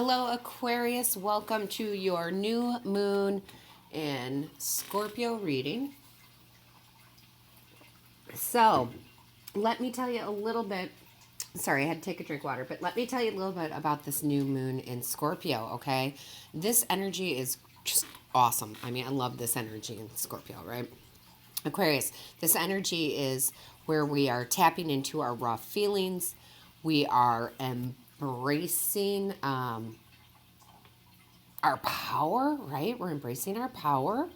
Hello, Aquarius. Welcome to your new moon in Scorpio reading. So, let me tell you a little bit. Sorry, I had to take a drink of water, but let me tell you a little bit about this new moon in Scorpio, okay? This energy is just awesome. I mean, I love this energy in Scorpio, right? Aquarius, this energy is where we are tapping into our raw feelings. We are embracing our power, right? We're embracing our power.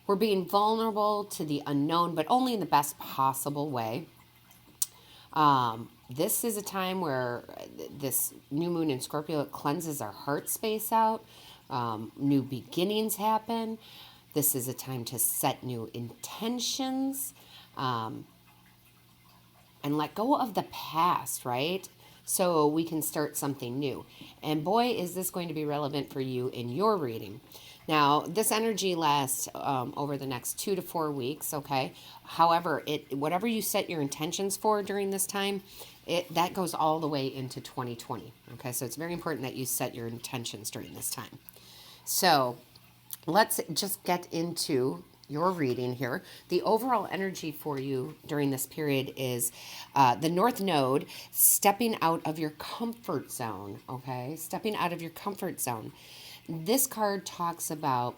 We're being vulnerable to the unknown, but only in the best possible way. This is a time where this new moon in Scorpio, it cleanses our heart space out. New beginnings happen. This is a time to set new intentions and let go of the past, right? So we can start something new. And boy, is this going to be relevant for you in your reading. Now, this energy lasts over the next 2 to 4 weeks, okay? However, whatever you set your intentions for during this time, that goes all the way into 2020, okay? So it's very important that you set your intentions during this time. So let's just get into your reading here. The overall energy for you during this period is the North Node stepping out of your comfort zone, okay? Stepping out of your comfort zone. This card talks about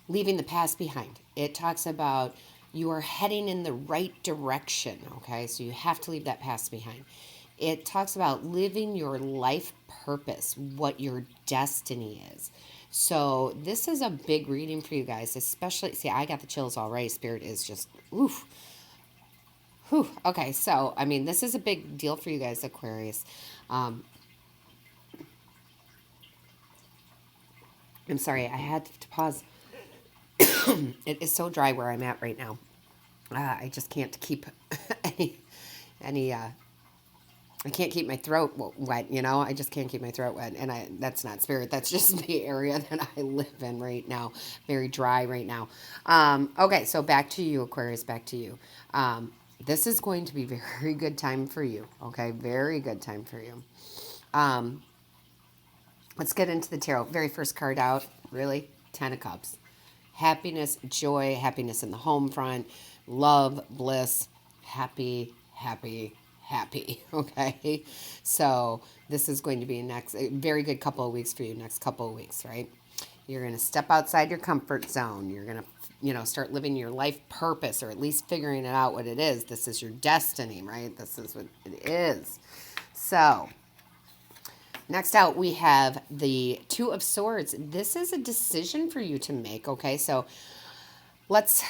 leaving the past behind. It talks about you are heading in the right direction, okay? So you have to leave that past behind. It talks about living your life purpose, what your destiny is. So this is a big reading for you guys, especially, see, I got the chills already. Spirit is just, oof. Whew. Okay, so, I mean, this is a big deal for you guys, Aquarius. I'm sorry, I had to pause. It is so dry where I'm at right now. I just can't keep any I can't keep my throat wet, you know? I just can't keep my throat wet. And that's not spirit. That's just the area that I live in right now. Very dry right now. Okay, so back to you, Aquarius, back to you. This is going to be a very good time for you, okay? Very good time for you. Let's get into the tarot. Very first card out, really, 10 of Cups. Happiness, joy, happiness in the home front, love, bliss, happy, happy, happy. Okay, so this is going to be a very good couple of weeks for you. Next couple of weeks, right? You're going to step outside your comfort zone. You're going to start living your life purpose, or at least figuring it out what it is. This is your destiny, right? This is what it is. So next out, we have the Two of Swords. This is a decision for you to make, okay? So let's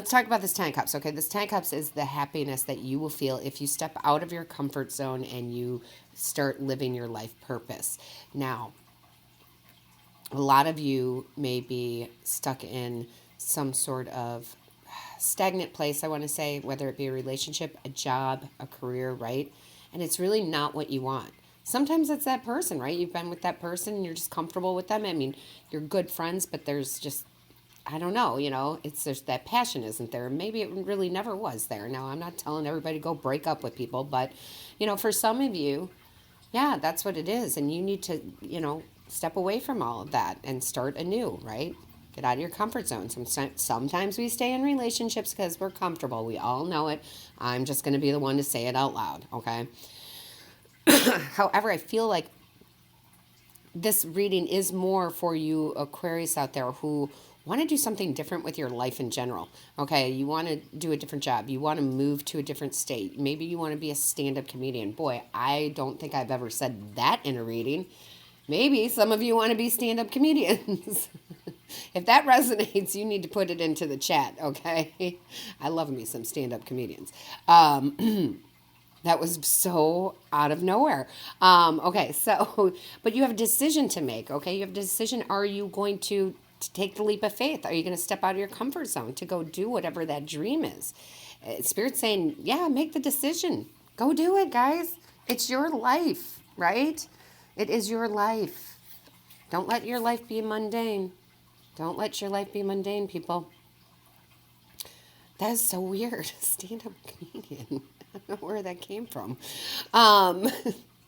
talk about this 10 of Cups, okay? This 10 of Cups is the happiness that you will feel if you step out of your comfort zone and you start living your life purpose. Now, a lot of you may be stuck in some sort of stagnant place, I want to say, whether it be a relationship, a job, a career, right? And it's really not what you want. Sometimes it's that person, right? You've been with that person and you're just comfortable with them. I mean, you're good friends, but there's just, I don't know, there's that passion isn't there. Maybe it really never was there. Now, I'm not telling everybody to go break up with people, but, for some of you, yeah, that's what it is. And you need to, step away from all of that and start anew, right? Get out of your comfort zone. Sometimes we stay in relationships because we're comfortable. We all know it. I'm just going to be the one to say it out loud, okay? However, I feel like this reading is more for you Aquarius out there who want to do something different with your life in general. Okay, you want to do a different job. You want to move to a different state. Maybe you want to be a stand-up comedian. Boy, I don't think I've ever said that in a reading. Maybe some of you want to be stand-up comedians. If that resonates, you need to put it into the chat, okay? I love me some stand-up comedians. That was so out of nowhere. Okay, so, but you have a decision to make, okay? You have a decision. Are you going to take the leap of faith? Are you going to step out of your comfort zone to go do whatever that dream is? Spirit's saying, yeah, make the decision. Go do it, guys. It's your life, right? It is your life. Don't let your life be mundane. Don't let your life be mundane, people. That is so weird. Stand-up comedian. I don't know where that came from.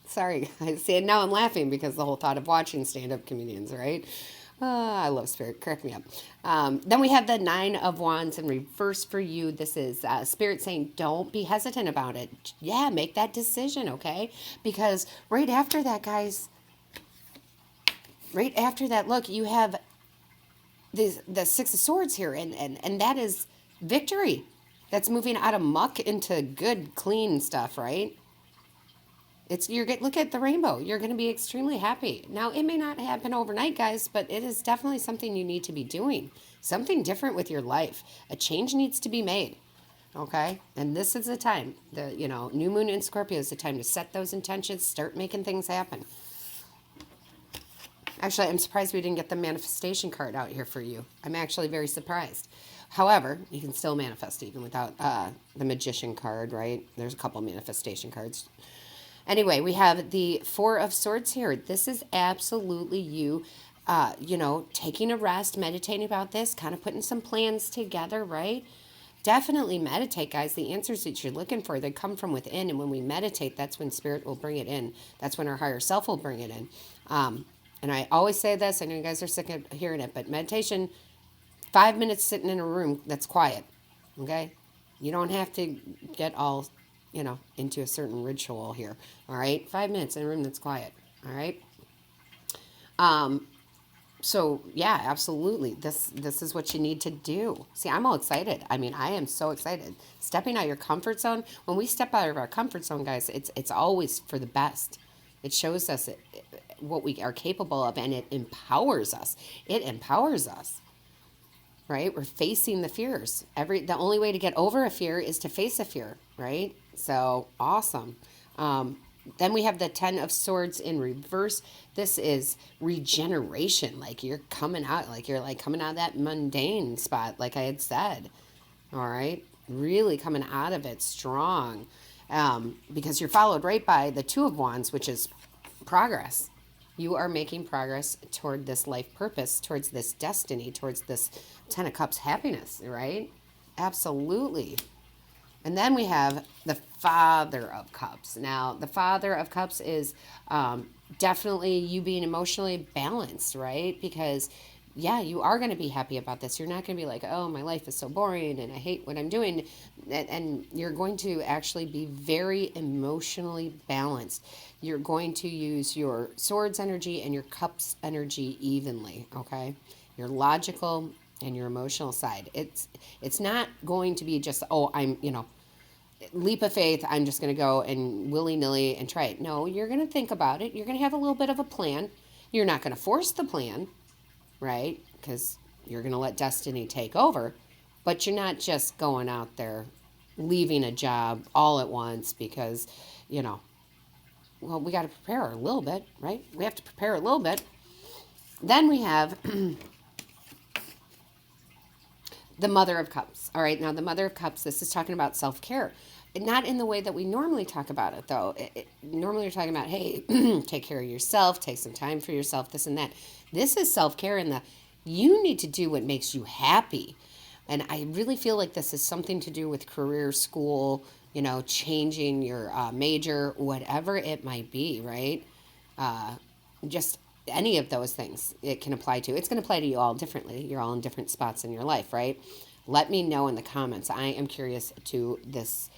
Sorry, I see it now. I'm laughing because the whole thought of watching stand-up comedians, right? I love Spirit. Crack me up. Then we have the Nine of Wands in reverse for you. This is Spirit saying, don't be hesitant about it. Yeah, make that decision, okay? Because right after that, guys, right after that, look, you have the Six of Swords here, and that is victory. That's moving out of muck into good, clean stuff, right? Look at the rainbow. You're going to be extremely happy. Now, it may not happen overnight, guys, but it is definitely something you need to be doing. Something different with your life. A change needs to be made. Okay? And this is the time. New moon in Scorpio is the time to set those intentions, start making things happen. Actually, I'm surprised we didn't get the manifestation card out here for you. I'm actually very surprised. However, you can still manifest even without the magician card, right? There's a couple manifestation cards. Anyway, we have the Four of Swords here. This is absolutely you, taking a rest, meditating about this, kind of putting some plans together, right? Definitely meditate, guys. The answers that you're looking for, they come from within. And when we meditate, that's when Spirit will bring it in. That's when our higher self will bring it in. And I always say this. I know you guys are sick of hearing it, but meditation, 5 minutes sitting in a room that's quiet, okay? You don't have to get all into a certain ritual here. All right. 5 minutes in a room that's quiet. All right. So yeah, absolutely. This is what you need to do. See, I'm all excited. I mean, I am so excited. Stepping out your comfort zone. When we step out of our comfort zone, guys, it's always for the best. It shows us what we are capable of, and it empowers us. It empowers us. Right? We're facing the fears. The only way to get over a fear is to face a fear, right? So awesome. Then we have the Ten of Swords in reverse. This is regeneration. Like you're coming out of that mundane spot, like I had said. All right. Really coming out of it strong. Because you're followed right by the Two of Wands, which is progress. You are making progress toward this life purpose, towards this destiny, towards this Ten of Cups happiness, right? Absolutely. And then we have the Father of Cups. Now, the Father of Cups is definitely you being emotionally balanced, right? Because, yeah, you are going to be happy about this. You're not going to be like, oh, my life is so boring and I hate what I'm doing. And you're going to actually be very emotionally balanced. You're going to use your swords energy and your cups energy evenly, okay? Your logical and your emotional side. It's not going to be just, leap of faith, I'm just going to go and willy-nilly and try it. No, you're going to think about it. You're going to have a little bit of a plan. You're not going to force the plan, right? Because you're going to let destiny take over. But you're not just going out there leaving a job all at once because, we got to prepare a little bit, right? We have to prepare a little bit. Then we have the Mother of Cups. All right, now the Mother of Cups, this is talking about self-care. Not in the way that we normally talk about it, though. Normally we're talking about, hey, take care of yourself, take some time for yourself, this and that. This is self-care in you need to do what makes you happy. And I really feel like this is something to do with career, school, changing your major, whatever it might be, right? Just any of those things it can apply to. It's going to apply to you all differently. You're all in different spots in your life, right? Let me know in the comments. I am curious to this,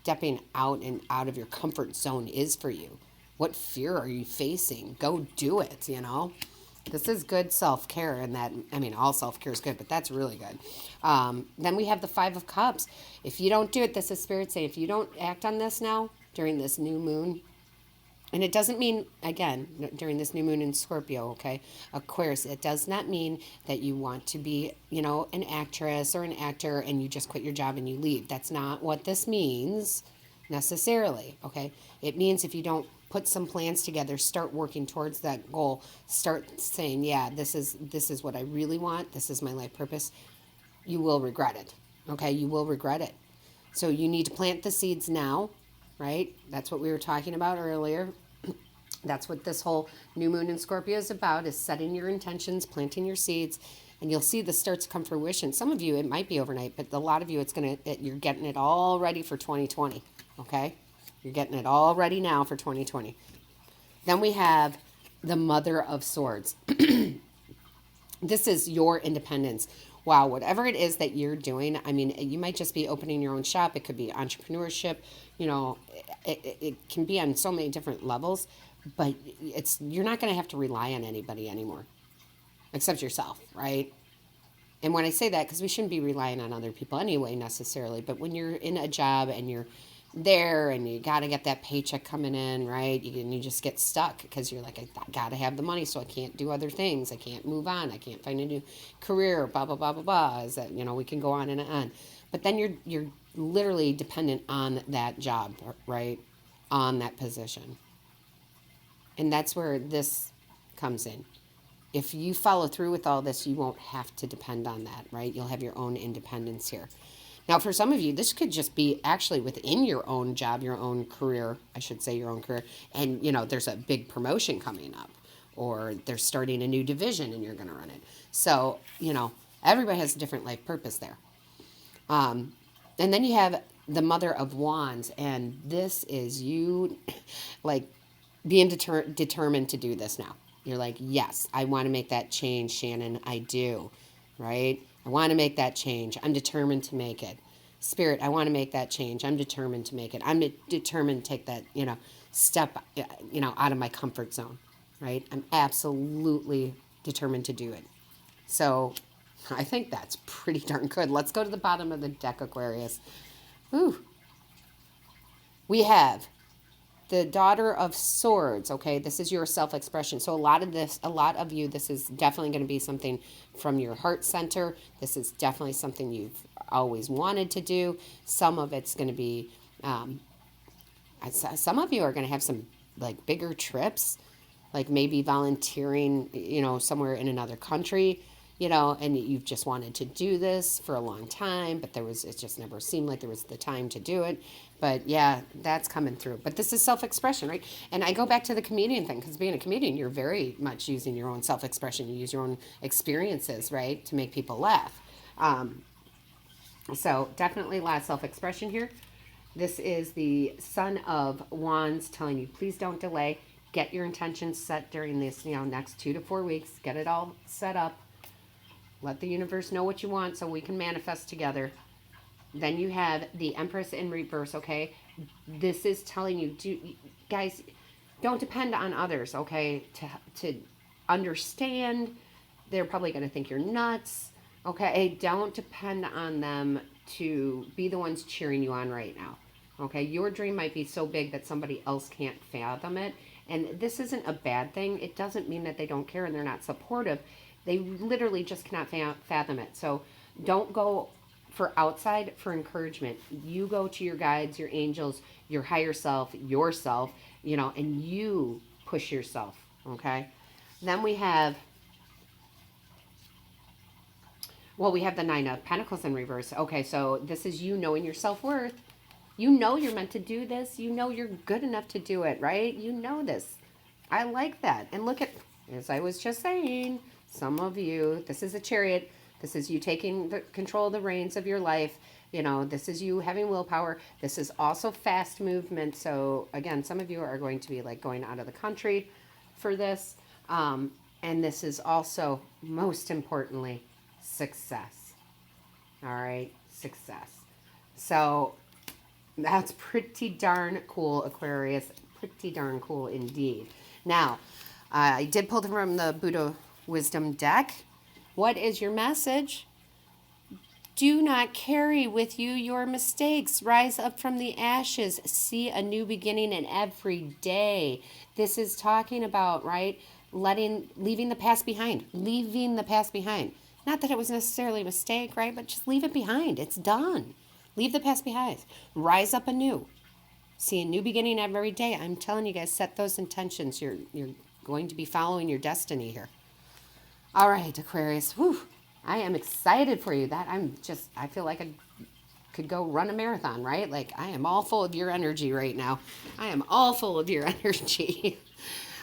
stepping out and out of your comfort zone is for you. What fear are you facing? Go do it, This is good self-care, and all self-care is good, but that's really good. Then we have the Five of Cups. If you don't do it, this is Spirit saying, if you don't act on this now during this new moon, and it doesn't mean, again, during this new moon in Scorpio, okay, Aquarius, it does not mean that you want to be, an actress or an actor and you just quit your job and you leave. That's not what this means necessarily, okay? It means if you don't put some plans together, start working towards that goal, start saying, yeah, this is what I really want, this is my life purpose, you will regret it, okay? You will regret it. So you need to plant the seeds now, right? That's what we were talking about earlier. That's what this whole new moon in Scorpio is about, is setting your intentions, planting your seeds, and you'll see this starts to come fruition. Some of you, it might be overnight, but a lot of you, you're getting it all ready for 2020, okay? You're getting it all ready now for 2020. Then we have the Mother of Swords. This is your independence. Wow, whatever it is that you're doing, I mean, you might just be opening your own shop. It could be entrepreneurship. You know, it can be on so many different levels, but you're not going to have to rely on anybody anymore, except yourself, right? And when I say that, because we shouldn't be relying on other people anyway necessarily, but when you're in a job and you're there and you got to get that paycheck coming in, right? And you just get stuck because you're like, I got to have the money, so I can't do other things. I can't move on. I can't find a new career, blah, blah, blah, blah, blah. Is that, we can go on and on. But then you're literally dependent on that job, right? On that position. And that's where this comes in. If you follow through with all this, you won't have to depend on that, right? You'll have your own independence here. Now, for some of you, this could just be actually within your own job, your own career, I should say your own career. And, there's a big promotion coming up, or they're starting a new division and you're going to run it. So, everybody has a different life purpose there. And then you have the Mother of Wands, and this is you, like, being determined to do this now. You're like, yes, I want to make that change, Shannon. I do, right? I want to make that change. I'm determined to make it. Spirit, I want to make that change. I'm determined to make it. I'm determined to take that, step, out of my comfort zone, right? I'm absolutely determined to do it. So I think that's pretty darn good. Let's go to the bottom of the deck, Aquarius. Ooh. We have the Daughter of Swords, okay? This is your self-expression. So a lot of you, this is definitely going to be something from your heart center. This is definitely something you've always wanted to do. Some of it's going to be, some of you are going to have some, like, bigger trips, like maybe volunteering, somewhere in another country, and you've just wanted to do this for a long time, but it just never seemed like there was the time to do it. But yeah, that's coming through. But this is self-expression, right? And I go back to the comedian thing, because being a comedian, you're very much using your own self-expression. You use your own experiences, right, to make people laugh. So definitely a lot of self-expression here. This is the Son of Wands telling you, please don't delay. Get your intentions set during this, next 2 to 4 weeks. Get it all set up. Let the universe know what you want so we can manifest together. Then you have the Empress in reverse, okay? This is telling you, guys, don't depend on others, okay? To understand, they're probably going to think you're nuts, okay? Don't depend on them to be the ones cheering you on right now, okay? Your dream might be so big that somebody else can't fathom it. And this isn't a bad thing. It doesn't mean that they don't care and they're not supportive. They literally just cannot fathom it. So don't go for outside for encouragement. You go to your guides, your angels, your higher self, yourself, and you push yourself, okay? Then we have the Nine of Pentacles in reverse. Okay, so this is you knowing your self-worth. You know you're meant to do this. You know you're good enough to do it, right? You know this. I like that. And look at, as I was just saying, some of you, this is a Chariot. This is you taking the control of the reins of your life. This is you having willpower. This is also fast movement. So again, some of you are going to be like going out of the country for this. And this is also, most importantly, success. All right, success. So that's pretty darn cool, Aquarius. Pretty darn cool indeed. Now, I did pull them from the Buddha Wisdom deck. What is your message? Do not carry with you your mistakes. Rise up from the ashes. See a new beginning in every day. This is talking about, right, leaving the past behind. Leaving the past behind. Not that it was necessarily a mistake, right, but just leave it behind. It's done. Leave the past behind. Rise up anew. See a new beginning every day. I'm telling you guys, set those intentions. You're going to be following your destiny here. All right, Aquarius. Whew. I am excited for you. I feel like I could go run a marathon, right? Like, I am all full of your energy right now. I am all full of your energy.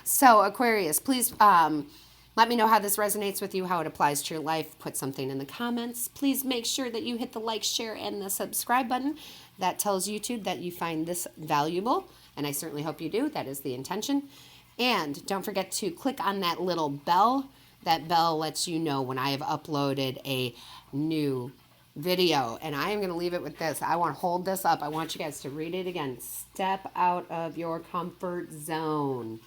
So, Aquarius, please let me know how this resonates with you, how it applies to your life. Put something in the comments. Please make sure that you hit the like, share, and the subscribe button. that tells YouTube that you find this valuable, and I certainly hope you do. That is the intention. And don't forget to click on that little bell. That bell lets you know when I have uploaded a new video. And I am going to leave it with this. I want to hold this up. I want you guys to read it again. Step out of your comfort zone.